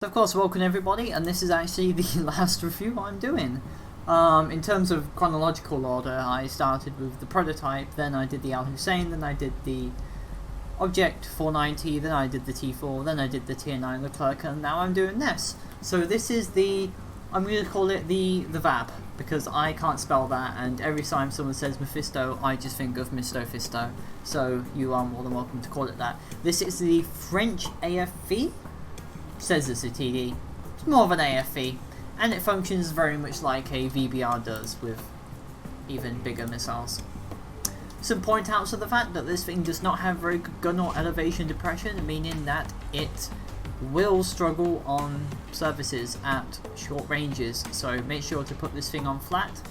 So of course, welcome everybody, and this is actually the last review I'm doing. In terms of chronological order, I started with the prototype, then I did the Al Hussein, then I did the Object 490, then I did the T4, then I did the Tier 9 Leclerc, and now I'm doing this. So this is the, I'm going to call it the VAB, because I can't spell that, and every time someone says Mephisto, I just think of Misto-Fisto, so you are more than welcome to call it that. This is the French AFV. Says it's a TD. It's more of an AFV, and it functions very much like a VBR does, with even bigger missiles. Some point outs of the fact that this thing does not have very good gun or elevation depression, meaning that it will struggle on surfaces at short ranges, so make sure to put this thing on flat.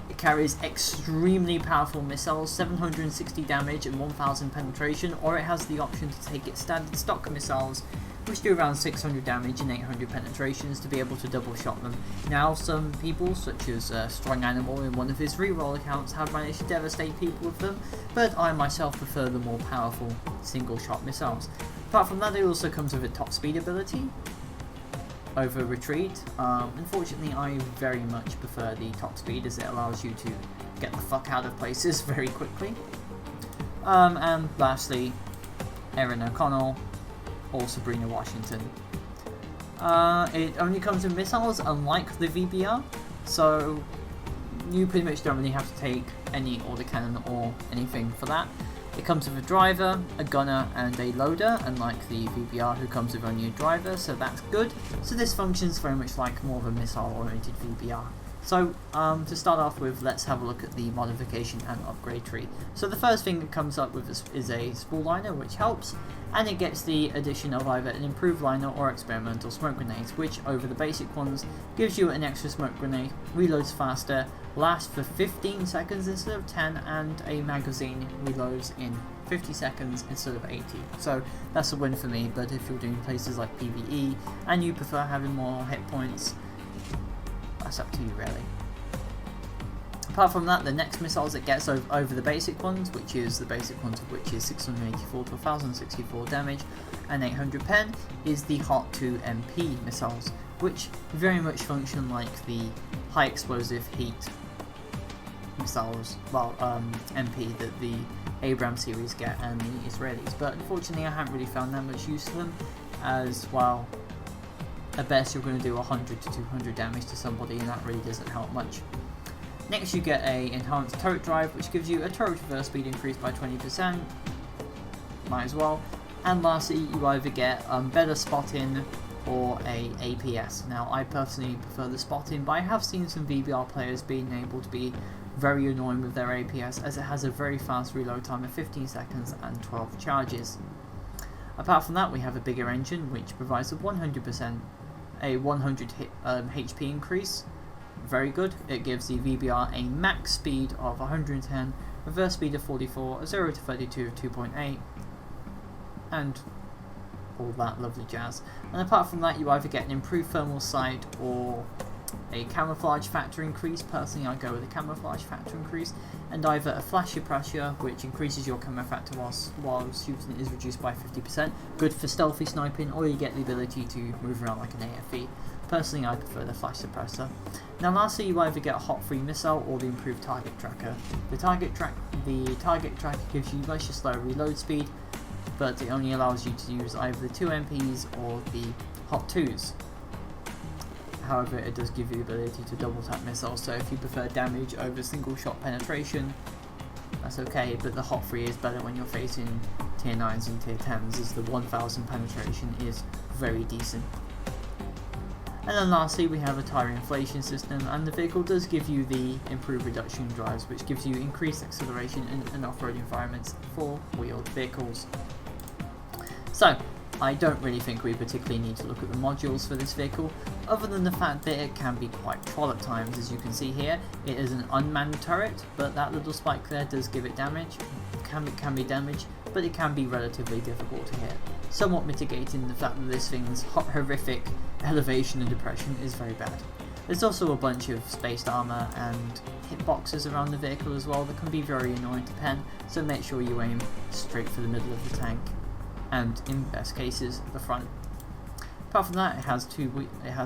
It carries extremely powerful missiles, 760 damage and 1000 penetration, or it has the option to take its standard stock missiles, which do around 600 damage and 800 penetrations, to be able to double shot them. Now some people, such as Strong Animal in one of his reroll accounts, have managed to devastate people with them, but I myself prefer the more powerful single shot missiles. Apart from that, it also comes with a top speed ability over retreat. Unfortunately, I very much prefer the top speed, as it allows you to get the fuck out of places very quickly. And lastly, Erin O'Connell, or Sabrina Washington. It only comes with missiles, unlike the VBR, so you pretty much don't really have to take any autocannon or anything for that. It comes with a driver, a gunner, and a loader, unlike the VBR, who comes with only a driver, so that's good. So this functions very much like more of a missile-oriented VBR. So, to start off with, let's have a look at the modification and upgrade tree. So the first thing that comes up with is a spool liner, which helps, and it gets the addition of either an improved liner or experimental smoke grenades, which over the basic ones gives you an extra smoke grenade, reloads faster, lasts for 15 seconds instead of 10, and a magazine reloads in 50 seconds instead of 80. So that's a win for me, but if you're doing places like PvE and you prefer having more hit points, that's up to you really. Apart from that, the next missiles it gets over the basic ones, which is the basic ones of which is 684 to 1064 damage and 800 pen, is the Hot 2 MP missiles, which very much function like the high explosive heat missiles, well, MP that the Abrams series get and the Israelis, but unfortunately I haven't really found that much use to them, as well, at best you're going to do 100 to 200 damage to somebody, and that really doesn't help much. Next you get a enhanced turret drive, which gives you a turret reverse speed increase by 20%, might as well, and lastly you either get better spotting or a APS. Now I personally prefer the spotting, but I have seen some VBR players being able to be very annoying with their APS, as it has a very fast reload time of 15 seconds and 12 charges. Apart from that, we have a bigger engine, which provides a 100 HP increase. Very good. It gives the VBR a max speed of 110, reverse speed of 44, a 0 to 32 of 2.8, and all that lovely jazz. And apart from that, you either get an improved thermal sight or a camouflage factor increase. Personally, I go with a camouflage factor increase, and either a flash suppressor, which increases your camo factor while shooting is reduced by 50%, good for stealthy sniping, or you get the ability to move around like an AFV. Personally, I prefer the flash suppressor. Now lastly, you either get a hot free missile or the improved target tracker. The target tracker gives you much slower reload speed, but it only allows you to use either the 2 MPs or the hot 2s. However, it does give you the ability to double tap missiles, so if you prefer damage over single shot penetration, that's okay, but the hot 3 is better when you're facing tier 9s and tier 10s, as the 1000 penetration is very decent. And then lastly, we have a tire inflation system, and the vehicle does give you the improved reduction drives, which gives you increased acceleration in off-road environments for wheeled vehicles. So, I don't really think we particularly need to look at the modules for this vehicle, other than the fact that it can be quite troll at times. As you can see here, it is an unmanned turret, but that little spike there does give it damage. It can be damaged, but it can be relatively difficult to hit, somewhat mitigating the fact that this thing's horrific elevation and depression is very bad. There's also a bunch of spaced armor and hitboxes around the vehicle as well that can be very annoying to pen, so make sure you aim straight for the middle of the tank, and in best cases, the front. Apart from that, it has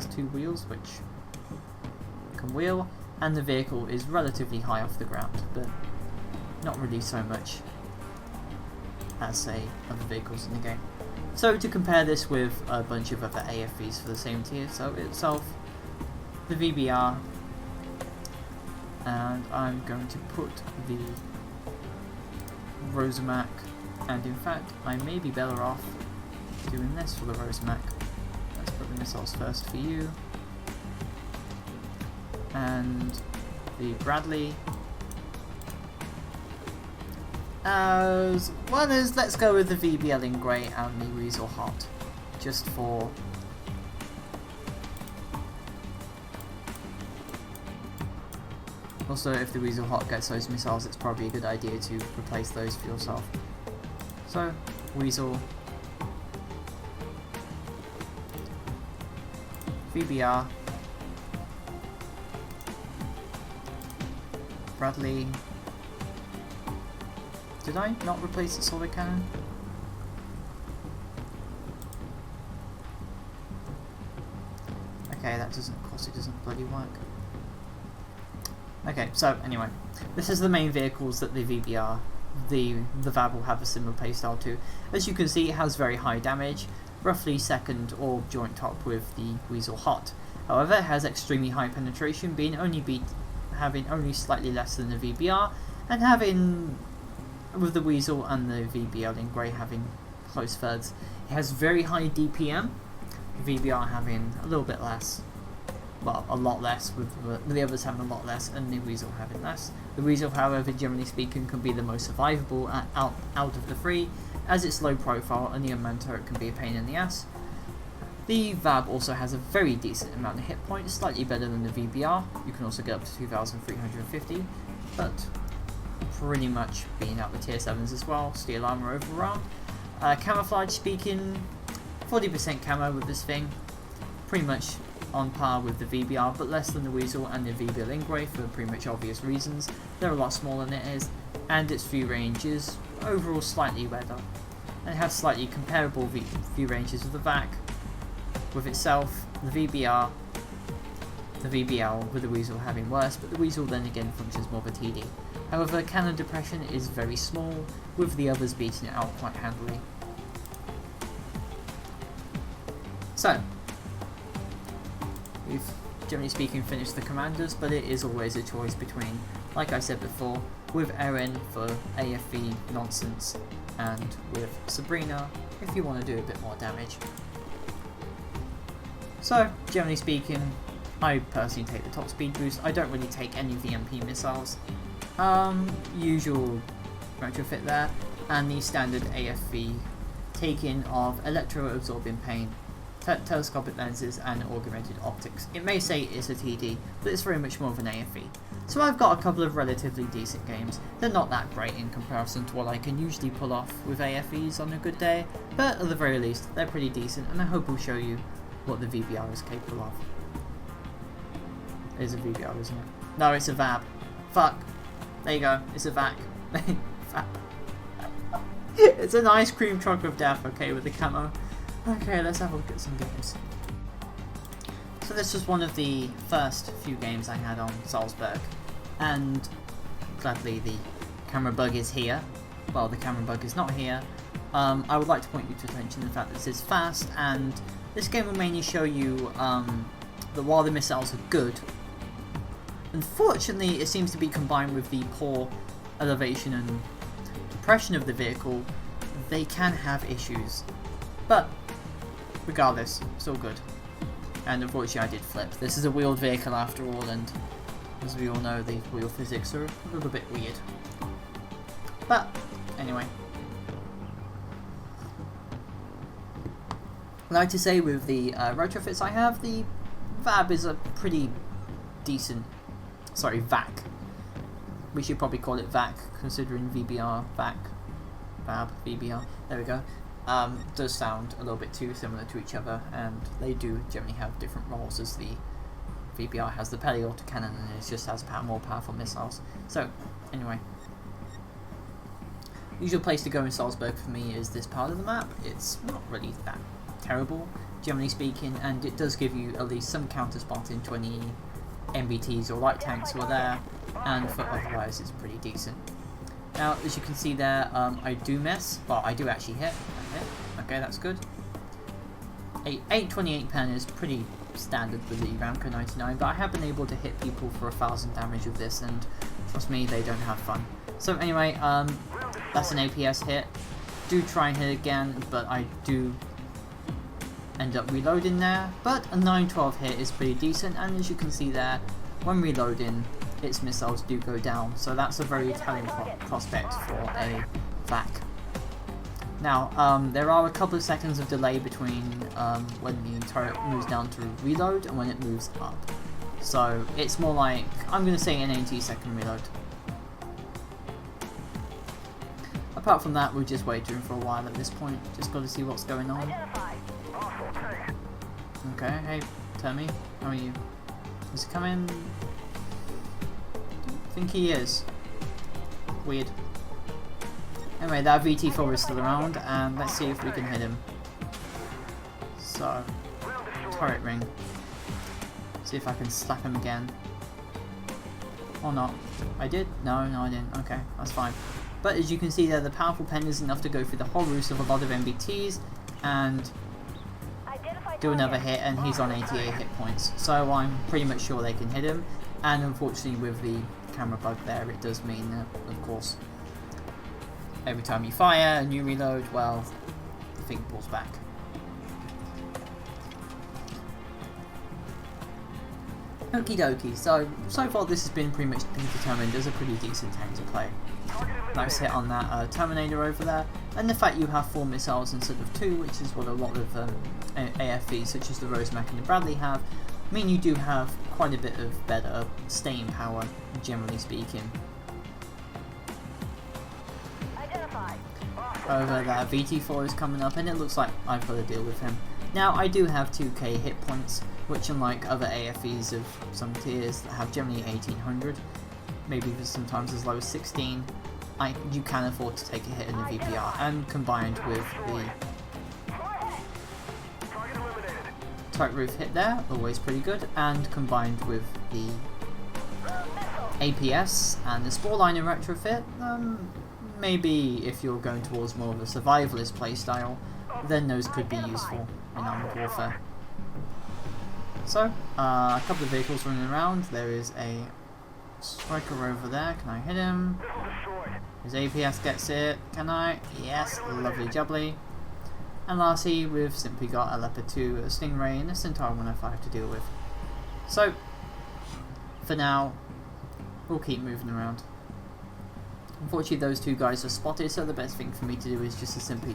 two wheels which can wheel, and the vehicle is relatively high off the ground, but not really so much as, say, other vehicles in the game. So to compare this with a bunch of other AFVs for the same tier, so itself, the VBR, and I'm going to put the Rosamac, and in fact I may be better off doing this for the Rosamac. Let's put the missiles first for you, and the Bradley. As well as, let's go with the VBL in grey and the Weasel Hot, just for also, if the Weasel Hot gets those missiles, it's probably a good idea to replace those for yourself. So, Weasel, VBR, Bradley. Did I not replace the solid cannon? Okay, that doesn't, of course it doesn't bloody work. Okay, so anyway, this is the main vehicles that the VBR, the VAB will have a similar playstyle to. As you can see, it has very high damage, roughly second or joint top with the Weasel Hot. However, it has extremely high penetration, having only slightly less than the VBR, and having, with the Weasel and the VBL in grey, having close thirds. It has very high DPM, the VBR having a little bit less. Well, a lot less, with the others having a lot less, and the Weasel having less. The Weasel, however, generally speaking, can be the most survivable out of the three, as it's low profile and the unmanned turret can be a pain in the ass. The VAB also has a very decent amount of hit points, slightly better than the VBR. You can also get up to 2,350, but pretty much being out the tier 7s as well. Steel armor overarm. Camouflage speaking, 40% camo with this thing. Pretty much on par with the VBR, but less than the Weasel and the VBL in grey for pretty much obvious reasons. They're a lot smaller than it is, and its view range is overall slightly better. And it has slightly comparable view ranges with the VAC. With itself, the VBR, the VBL with the Weasel having worse, but the Weasel then again functions more of a TD. However, cannon depression is very small, with the others beating it out quite handily. So, we've, generally speaking, finished the commanders, but it is always a choice between, like I said before, with Erin for AFV nonsense, and with Sabrina if you want to do a bit more damage. So, generally speaking, I personally take the top speed boost. I don't really take any of the MP missiles. Usual retrofit there, and the standard AFV taking of electro-absorbing paint, telescopic lenses and augmented optics. It may say it's a TD, but it's very much more of an AFV. So I've got a couple of relatively decent games. They're not that great in comparison to what I can usually pull off with AFVs on a good day, but at the very least they're pretty decent, and I hope we'll show you what the VBR is capable of. It is a VBR, isn't it? No, it's a VAB. Fuck. There you go, it's a VAC. It's an ice cream truck of death, okay, with the camo. Okay, let's have a look at some games. So this was one of the first few games I had on Salzburg, and gladly the camera bug is here. Well, the camera bug is not here. I would like to point you to attention the fact that this is fast, and this game will mainly show you that while the missiles are good, unfortunately it seems to be combined with the poor elevation and depression of the vehicle, they can have issues. But regardless, still good. And unfortunately I did flip. This is a wheeled vehicle after all, and as we all know, the wheel physics are a little bit weird. But anyway, I'd like to say with the retrofits I have, the VAB is a pretty decent, sorry, VAC. We should probably call it VAC, considering VBR, VAC, VAB, VBR, there we go. Does sound a little bit too similar to each other, and they do generally have different roles, as the VBR has the Pele autocannon and it just has more powerful missiles. So, anyway. Usual place to go in Salzburg for me is this part of the map. It's not really that terrible. generally speaking, and it does give you at least some counter spotting to any MBTs or light tanks who are there, and for otherwise it's pretty decent. Now, as you can see there, I do miss, well, I do actually hit. Okay, that's good. A 828 pen is pretty standard with the Ramco 99, but I have been able to hit people for 1000 damage with this, and trust me, they don't have fun. So anyway, that's an APS hit. Do try and hit again, but I do end up reloading there. But a 912 hit is pretty decent, and as you can see there, when reloading, its missiles do go down, so that's a very telling prospect for a VCAC. Now, there are a couple of seconds of delay between when the turret moves down to reload and when it moves up. So it's more like, I'm going to say an 80-second reload. Apart from that, we're just waiting for a while at this point. Just got to see what's going on. Okay, hey, Tommy, how are you? Is he coming? I think he is. Weird. Anyway, that VT4 is still around, and let's see if we can hit him. So, turret ring. See if I can slap him again. Or not. I did? No, I didn't. Okay, that's fine. But as you can see there, the powerful pen is enough to go through the whole roost of a lot of MBTs, and do another hit, and he's on 88 hit points. So I'm pretty much sure they can hit him, and unfortunately with the camera bug there, it does mean that, of course, every time you fire and you reload, well, the thing pulls back. Okie dokie, so far this has been pretty much determined as a pretty decent tank to play. Nice hit on that Terminator over there, and the fact you have 4 missiles instead of 2, which is what a lot of AFVs such as the Rosemac and the Bradley have, mean you do have quite a bit of better staying power, generally speaking. Over there, VT4 is coming up, and it looks like I've got to deal with him. Now, I do have 2k hit points, which unlike other AFVs of some tiers that have generally 1800, maybe sometimes as low as 16, you can afford to take a hit in the VPR, and combined with the turret roof hit there, always pretty good, and combined with the APS and the Spore Liner retrofit, maybe if you're going towards more of a survivalist playstyle, then those could be useful in armored warfare. So, a couple of vehicles running around. There is a striker over there. Can I hit him? His APS gets it. Can I? Yes, lovely jubbly. And lastly, we've simply got a Leopard 2, a Stingray, and a Centaur 105 to deal with. So, for now, we'll keep moving around. Unfortunately, those two guys are spotted, so the best thing for me to do is just to simply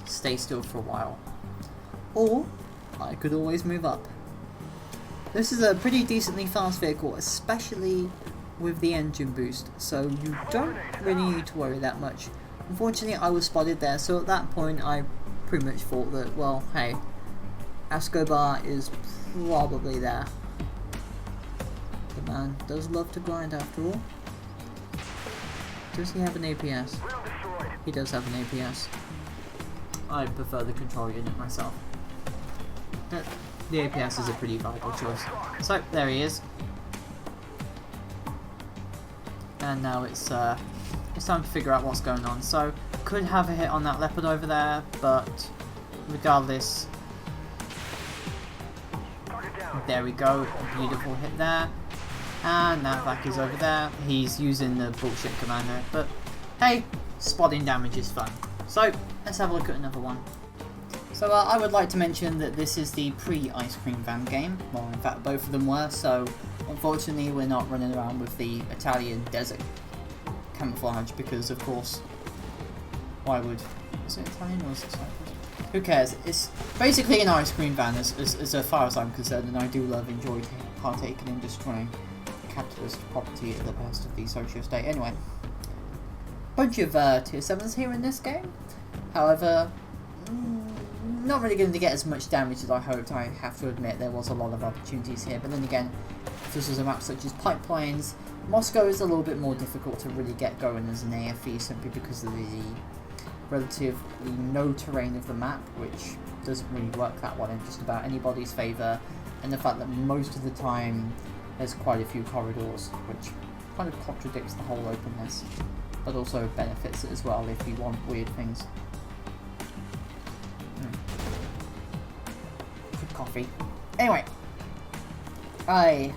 stay still for a while. Or, I could always move up. This is a pretty decently fast vehicle, especially with the engine boost, so you don't really need to worry that much. Unfortunately, I was spotted there, so at that point I pretty much thought that, well, hey, Escobar is probably there. The man does love to grind after all. Does he have an APS? He does have an APS. I prefer the control unit myself. But the APS is a pretty viable choice. So, there he is. And now it's time to figure out what's going on. So, could have a hit on that Leopard over there, but regardless, there we go, a beautiful hit there. And that VCAC is over there. He's using the bullshit commander, but hey, spotting damage is fun. So, let's have a look at another one. So I would like to mention that this is the pre-Ice Cream Van game. Well, in fact, both of them were, so unfortunately we're not running around with the Italian desert camouflage because, of course, why would... Is it Italian or is it Cyprus? Who cares? It's basically an ice cream van as far as I'm concerned, and I do enjoy partaking in destroying capitalist property at the best of the socialist state. Anyway, bunch of tier 7s here in this game. However, not really going to get as much damage as I hoped. I have to admit there was a lot of opportunities here, but then again, if this was a map such as Pipelines, Moscow is a little bit more difficult to really get going as an AFE simply because of the relatively no terrain of the map, which doesn't really work that well in just about anybody's favour, and the fact that most of the time there's quite a few corridors, which kind of contradicts the whole openness, but also benefits it as well if you want weird things. Good coffee. Anyway, I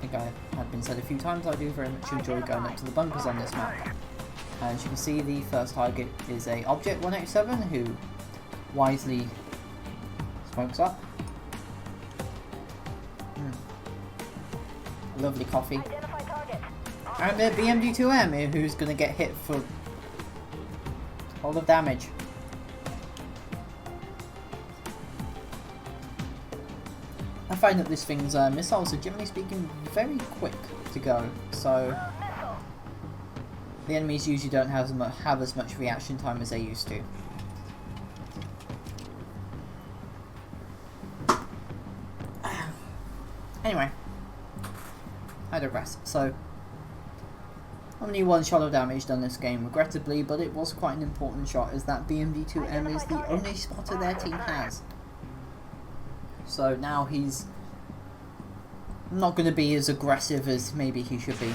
think I have been said a few times, I do very much enjoy going up to the bunkers on this map. As you can see, the first target is a Object 187 who wisely smokes up. Lovely coffee. And a BMD2M who's going to get hit for a lot of damage. I find that this thing's missiles are generally speaking very quick to go, so the enemies usually don't have as much reaction time as they used to. Anyway, I digress. So, only one shot of damage done this game, regrettably, but it was quite an important shot, as that BMD2M is the only spotter their team has. So now he's not going to be as aggressive as maybe he should be.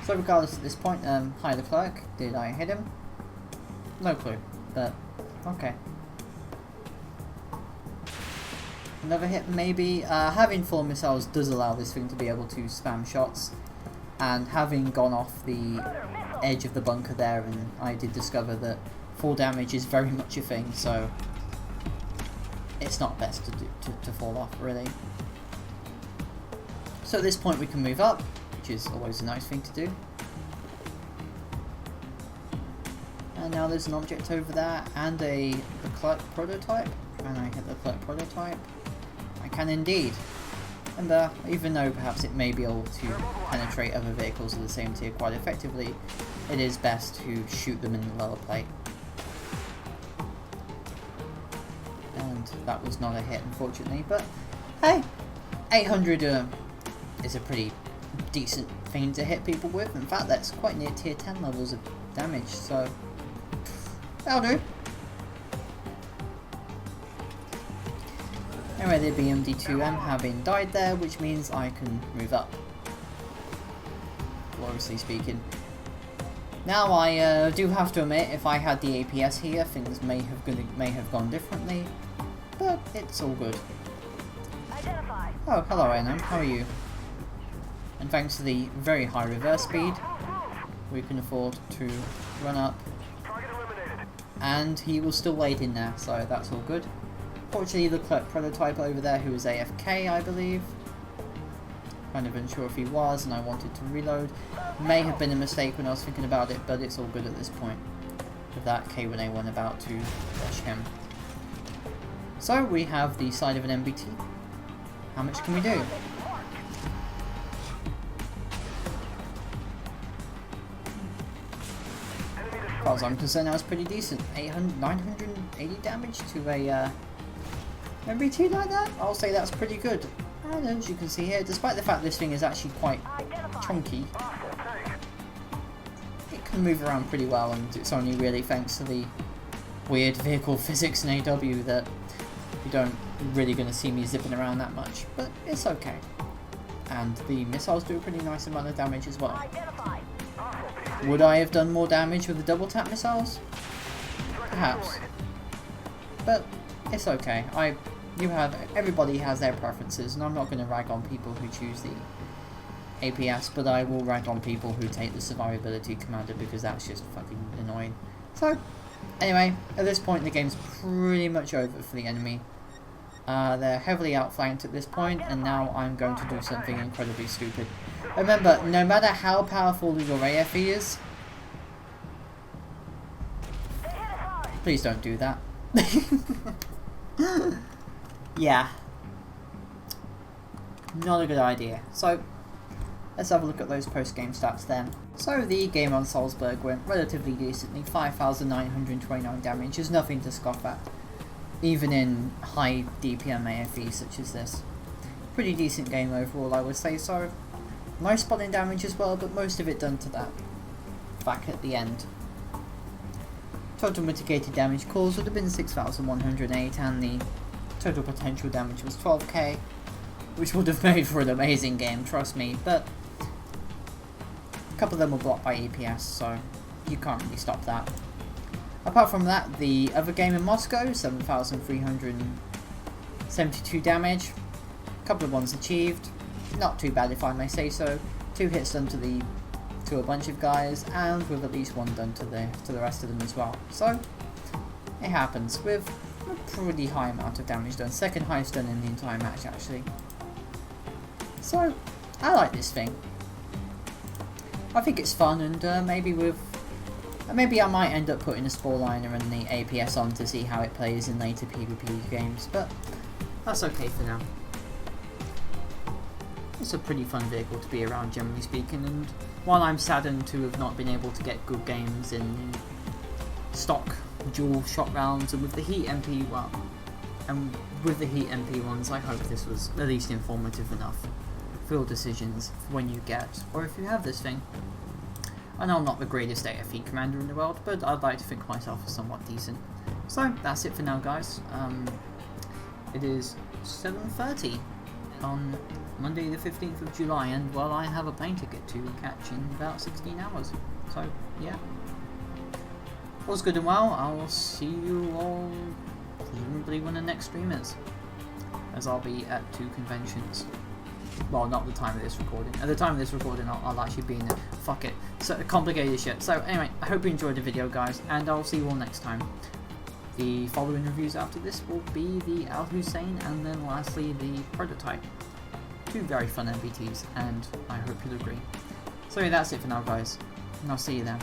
So regardless at this point, hi the clerk, did I hit him? No clue, but okay. Another hit maybe. Having 4 missiles does allow this thing to be able to spam shots, and having gone off the edge of the bunker there, and I did discover that 4 damage is very much a thing, so it's not best to fall off really. So at this point we can move up, which is always a nice thing to do. And now there's an object over there and the clerk prototype, and I hit the clerk prototype. I can indeed. And even though perhaps it may be able to penetrate other vehicles of the same tier quite effectively, it is best to shoot them in the lower plate. And that was not a hit, unfortunately, but hey, 800 is a pretty decent thing to hit people with. In fact, that's quite near tier 10 levels of damage, so that'll do. Anyway, the BMD2M having died there, which means I can move up, gloriously speaking. Now I do have to admit, if I had the APS here, things may have gone differently, but it's all good. Identify. Oh, hello NM, how are you? And thanks to the very high reverse speed, we can afford to run up, and he was still waiting there, so that's all good. Fortunately, the clerk prototype over there, who was AFK, I believe, kind of unsure if he was, and I wanted to reload. May have been a mistake when I was thinking about it, but it's all good at this point, with that K1A1 about to rush him. So we have the side of an MBT. How much can we do? As far as I'm concerned, that was pretty decent. 980 damage to a MBT like that? I'll say that's pretty good. And as you can see here, despite the fact this thing is actually quite chunky, it can move around pretty well, and it's only really thanks to the weird vehicle physics in AW that you don't really going to see me zipping around that much, but it's okay. And the missiles do a pretty nice amount of damage as well. Would I have done more damage with the double tap missiles? Perhaps. But it's okay. Everybody has their preferences, and I'm not going to rag on people who choose the APS, but I will rag on people who take the survivability commander, because that's just fucking annoying. So, anyway, at this point the game's pretty much over for the enemy. They're heavily outflanked at this point, and now I'm going to do something incredibly stupid. Remember, no matter how powerful your AFE is, please don't do that. Yeah, not a good idea. So let's have a look at those post-game stats then. So the game on Salzburg went relatively decently. 5,929 damage is nothing to scoff at, even in high DPM AFE such as this. Pretty decent game overall, I would say. So nice spotting damage as well, but most of it done to that back at the end. Total mitigated damage caused would have been 6,108, and the total potential damage was 12k, which would have made for an amazing game, trust me, but a couple of them were blocked by EPS, so you can't really stop that. Apart from that, the other game in Moscow, 7,372 damage, a couple of ones achieved, not too bad if I may say so, 2 hits done to a bunch of guys, and with at least 1 done to the rest of them as well. So it happens with a pretty high amount of damage done, second highest done in the entire match actually. So I like this thing. I think it's fun, and maybe I might end up putting a Sporeliner and the APS on to see how it plays in later PvP games, but that's okay for now. It's a pretty fun vehicle to be around, generally speaking, and while I'm saddened to have not been able to get good games in stock dual shot rounds and with the Heat MP, ones, I hope this was at least informative enough for your decisions when you get, or if you have this thing. I know I'm not the greatest AFE commander in the world, but I'd like to think myself as somewhat decent. So that's it for now, guys. It is 7:30 on Monday the 15th of July, and well, I have a plane ticket to catch in about 16 hours. So yeah, all's good and well. I'll see you all presumably when the next stream is, as I'll be at 2 conventions. Well, not the time of this recording. At the time of this recording, I'll actually be in it. Fuck it. So complicated shit. So anyway, I hope you enjoyed the video, guys, and I'll see you all next time. The following reviews after this will be the Al Hussein, and then lastly the Prototype. 2 very fun MBTs, and I hope you'll agree. So yeah, that's it for now, guys, and I'll see you then.